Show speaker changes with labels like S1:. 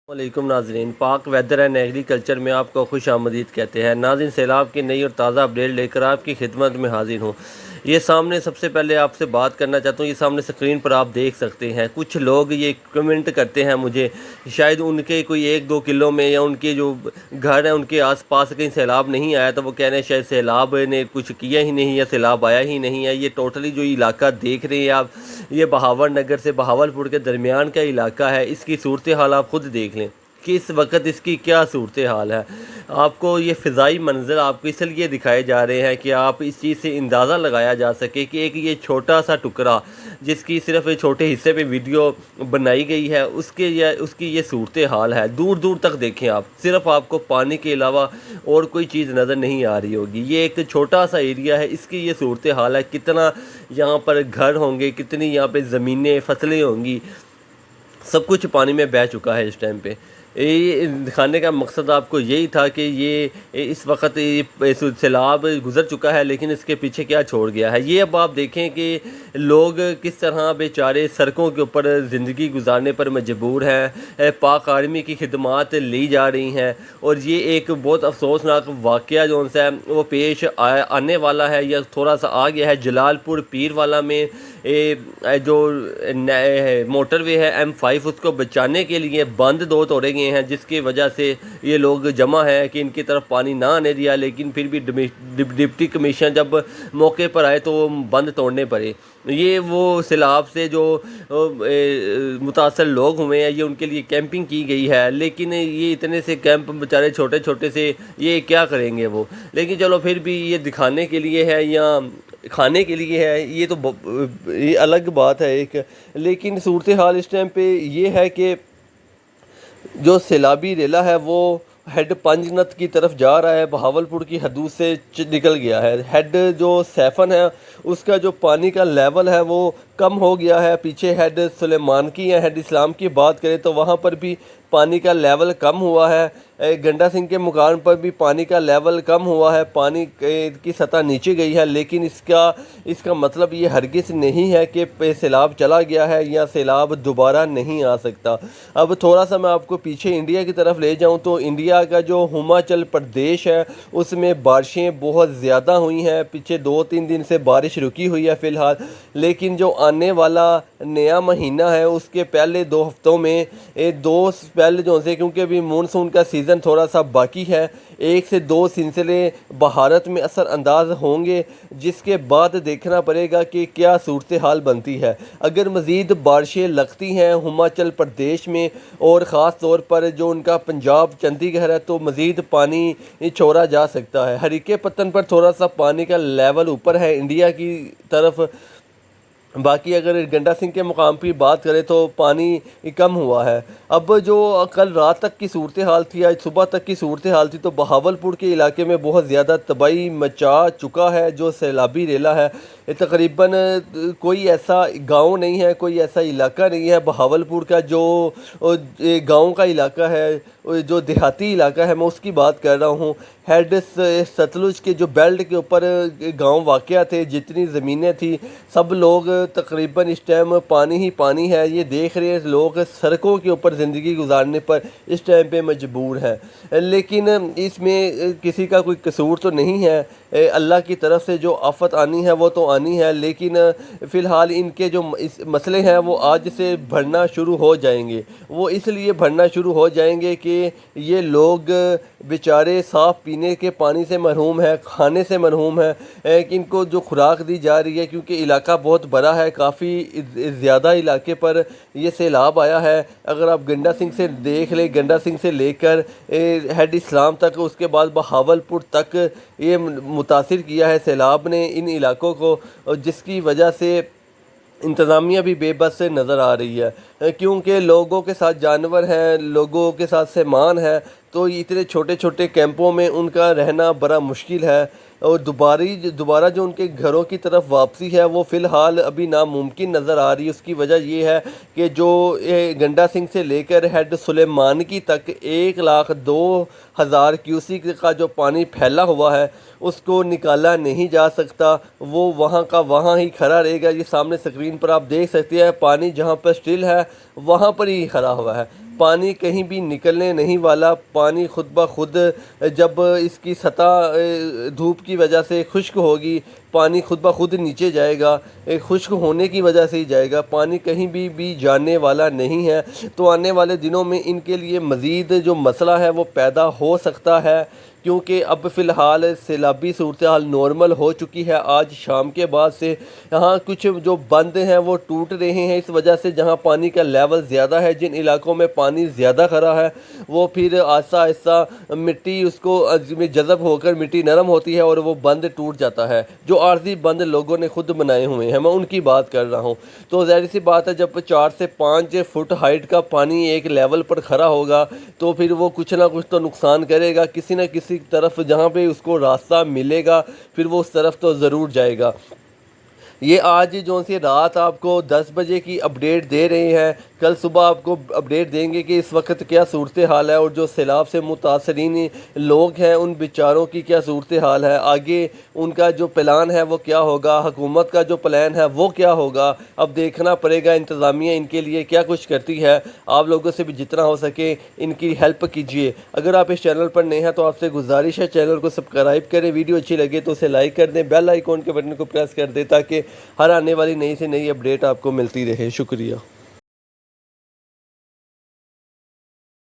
S1: वालेकुम नाजरीन, पाक वेदर एंड एग्रीकल्चर में आपको खुश आमदीद कहते हैं। नाज़रीन, सैलाब की नई और ताज़ा अपडेट लेकर आपकी खिदमत में हाजिर हूँ। ये सामने सबसे पहले आपसे बात करना चाहता हूँ, ये सामने स्क्रीन पर आप देख सकते हैं। कुछ लोग ये कमेंट करते हैं मुझे, शायद उनके कोई 1-2 किलो में या उनके जो घर हैं उनके आसपास कहीं सैलाब नहीं आया, तो वो कह रहे हैं शायद सैलाब ने कुछ किया ही नहीं या सैलाब आया ही नहीं है। ये टोटली जो इलाका देख रहे हैं आप, ये बहावर नगर से बहावलपुर के दरमियान का इलाका है। इसकी सूरत हाल आप ख़ुद देख लें कि इस वक्त इसकी क्या सूरत हाल है। आपको ये फ़िज़ाई मंज़र आपको इसलिए दिखाए जा रहे हैं कि आप इस चीज़ से अंदाज़ा लगाया जा सके कि एक ये छोटा सा टुकड़ा जिसकी सिर्फ एक छोटे हिस्से पे वीडियो बनाई गई है उसकी ये सूरत हाल है। दूर दूर तक देखें आप, सिर्फ आपको पानी के अलावा और कोई चीज़ नज़र नहीं आ रही होगी। ये एक छोटा सा एरिया है, इसकी ये सूरत हाल है। कितना यहाँ पर घर होंगे, कितनी यहाँ पे ज़मीनें फसलें होंगी, सब कुछ पानी में बह चुका है इस टाइम पे। ये दिखाने का मकसद आपको यही था कि ये इस वक्त ये सैलाब गुज़र चुका है, लेकिन इसके पीछे क्या छोड़ गया है। ये अब आप देखें कि लोग किस तरह बेचारे सड़कों के ऊपर ज़िंदगी गुजारने पर मजबूर हैं। पाक आर्मी की खिदमात ली जा रही हैं और ये एक बहुत अफसोसनाक वाक़या जो है वो पेश आने वाला है या थोड़ा सा आ गया है। जलालपुर पीरवाला में जो मोटरवे है M5, उसको बचाने के लिए बंद 2 तोड़े गए हैं, जिसकी वजह से ये लोग जमा है कि इनकी तरफ पानी ना आने दिया, लेकिन फिर भी डिप्टी कमीशन जब मौके पर आए तो वो बंद तोड़ने पड़े। ये वो सैलाब से जो मुतासर लोग हुए हैं, ये उनके लिए कैंपिंग की गई है, लेकिन ये इतने से कैंप बेचारे छोटे छोटे से ये क्या करेंगे वो। लेकिन चलो फिर भी ये दिखाने के लिए है या खाने के लिए है, ये तो ये अलग बात है एक। लेकिन सूरत हाल इस टाइम पे ये है कि जो सैलाबी रेला है वो हेड पंजनत की तरफ जा रहा है, बहावलपुर की हदूद से निकल गया है। हेड जो सैफन है उसका जो पानी का लेवल है वो कम हो गया है। पीछे हेड सुलेमान की या हेड इस्लाम की बात करें तो वहाँ पर भी पानी का लेवल कम हुआ है। गंडा सिंह के मुकाम पर भी पानी का लेवल कम हुआ है, पानी की सतह नीचे गई है। लेकिन इसका मतलब ये हरगिज़ नहीं है कि सैलाब चला गया है या सैलाब दोबारा नहीं आ सकता। अब थोड़ा सा मैं आपको पीछे इंडिया की तरफ ले जाऊं तो इंडिया का जो हिमाचल प्रदेश है उसमें बारिशें बहुत ज़्यादा हुई हैं। पीछे 2-3 दिन से बारिश रुकी हुई है फ़िलहाल, लेकिन जो आने वाला नया महीना है उसके पहले 2 हफ्तों में पहले जो से, क्योंकि अभी मानसून का सीज़न थोड़ा सा बाकी है, 1 से 2 सिलसिले भारत में असर अंदाज होंगे, जिसके बाद देखना पड़ेगा कि क्या सूरत हाल बनती है। अगर मज़ीद बारिशें लगती हैं हिमाचल प्रदेश में और ख़ास तौर पर जो उनका पंजाब चंडीगढ़ है तो मज़ीद पानी छोड़ा जा सकता है। हरीके पत्तन पर थोड़ा सा पानी का लेवल ऊपर है इंडिया की तरफ। बाकी अगर गंडा सिंह के मुकाम की बात करें तो पानी कम हुआ है। अब जो कल रात तक की सूरत हाल थी, आज सुबह तक की सूरत हाल थी, तो बहावलपुर के इलाके में बहुत ज़्यादा तबाही मचा चुका है। जो सैलाबी रेला है, तकरीबन कोई ऐसा गांव नहीं है, कोई ऐसा इलाका नहीं है बहावलपुर का जो गांव का इलाका है, जो देहाती इलाका है, मैं उसकी बात कर रहा हूँ। हेड सतलुज के जो बेल्ट के ऊपर गांव वाक़या थे, जितनी ज़मीनें थी, सब लोग तकरीबन इस टाइम पानी ही पानी है। ये देख रहे हैं लोग सड़कों के ऊपर ज़िंदगी गुजारने पर इस टाइम पे मजबूर हैं। लेकिन इसमें किसी का कोई कसूर तो नहीं है, अल्लाह की तरफ से जो आफत आनी है वो तो आनी है। लेकिन फ़िलहाल इनके जो मसले हैं वो आज से बढ़ना शुरू हो जाएंगे। वो इसलिए बढ़ना शुरू हो जाएंगे कि ये लोग बेचारे साफ़ पीने के पानी से महरूम है, खाने से महरूम है, कि इनको जो खुराक दी जा रही है, क्योंकि इलाका बहुत बड़ा है, काफ़ी ज़्यादा इलाके पर ये सैलाब आया है। अगर आप गंडा सिंह से देख लें, गंडा सिंह से लेकर हेड इस्लाम तक, उसके बाद बहावलपुर तक ये मुतासिर किया है सैलाब ने इन इलाकों को, जिसकी वजह से इंतज़ामिया भी बेबस से नज़र आ रही है। क्योंकि लोगों के साथ जानवर हैं, लोगों के साथ सामान है, तो इतने छोटे छोटे कैंपों में उनका रहना बड़ा मुश्किल है। और दोबारा जो उनके घरों की तरफ वापसी है वो फ़िलहाल अभी नामुमकिन नज़र आ रही है। उसकी वजह ये है कि जो गंडा सिंह से लेकर हेड सुलेमान की तक 1,02,000 क्यूसिक का जो पानी फैला हुआ है उसको निकाला नहीं जा सकता। वो वहाँ का वहाँ ही खड़ा रहेगा। ये सामने स्क्रीन पर आप देख सकते हैं, पानी जहाँ पर स्टिल है वहाँ पर ही खड़ा हुआ है। پانی کہیں بھی نکلنے نہیں والا، پانی خود بخود جب اس کی سطح دھوپ کی وجہ سے خشک ہوگی، پانی خود بخود نیچے جائے گا، خشک ہونے کی وجہ سے ہی جائے گا، پانی کہیں بھی جانے والا نہیں ہے۔ تو آنے والے دنوں میں ان کے لیے مزید جو مسئلہ ہے وہ پیدا ہو سکتا ہے، کیونکہ اب فی الحال سیلابی صورتحال نارمل ہو چکی ہے۔ آج شام کے بعد سے یہاں کچھ جو بند ہیں وہ ٹوٹ رہے ہیں، اس وجہ سے جہاں پانی کا لیول زیادہ ہے، جن علاقوں میں پانی زیادہ کھڑا ہے، وہ پھر آہستہ آہستہ مٹی اس کو میں جذب ہو کر مٹی نرم ہوتی ہے اور وہ بند ٹوٹ جاتا ہے، جو عارضی بند لوگوں نے خود بنائے ہوئے ہیں، میں ان کی بات کر رہا ہوں۔ تو ظاہر سی بات ہے جب 4 سے 5 فٹ ہائٹ کا پانی ایک لیول پر کھڑا ہوگا تو پھر وہ کچھ نہ کچھ تو نقصان کرے گا، کسی نہ کسی طرف جہاں پہ اس کو راستہ ملے گا پھر وہ اس طرف تو ضرور جائے گا۔ یہ آج جو سی رات آپ کو 10 بجے کی اپڈیٹ دے رہے ہیں، کل صبح آپ کو اپڈیٹ دیں گے کہ اس وقت کیا صورتحال ہے اور جو سیلاب سے متاثرین لوگ ہیں ان بیچاروں کی کیا صورتحال ہے، آگے ان کا جو پلان ہے وہ کیا ہوگا، حکومت کا جو پلان ہے وہ کیا ہوگا۔ اب دیکھنا پڑے گا انتظامیہ ان کے لیے کیا کچھ کرتی ہے۔ آپ لوگوں سے بھی جتنا ہو سکے ان کی ہیلپ کیجیے۔ اگر آپ اس چینل پر نئے ہیں تو آپ سے گزارش ہے چینل کو سبسکرائب کریں، ویڈیو اچھی لگے تو اسے لائک کر دیں، بیل آئیکن کے بٹن کو پریس کر دیں تاکہ ہر آنے والی نئی سے نئی اپڈیٹ آپ کو ملتی رہے۔ شکریہ۔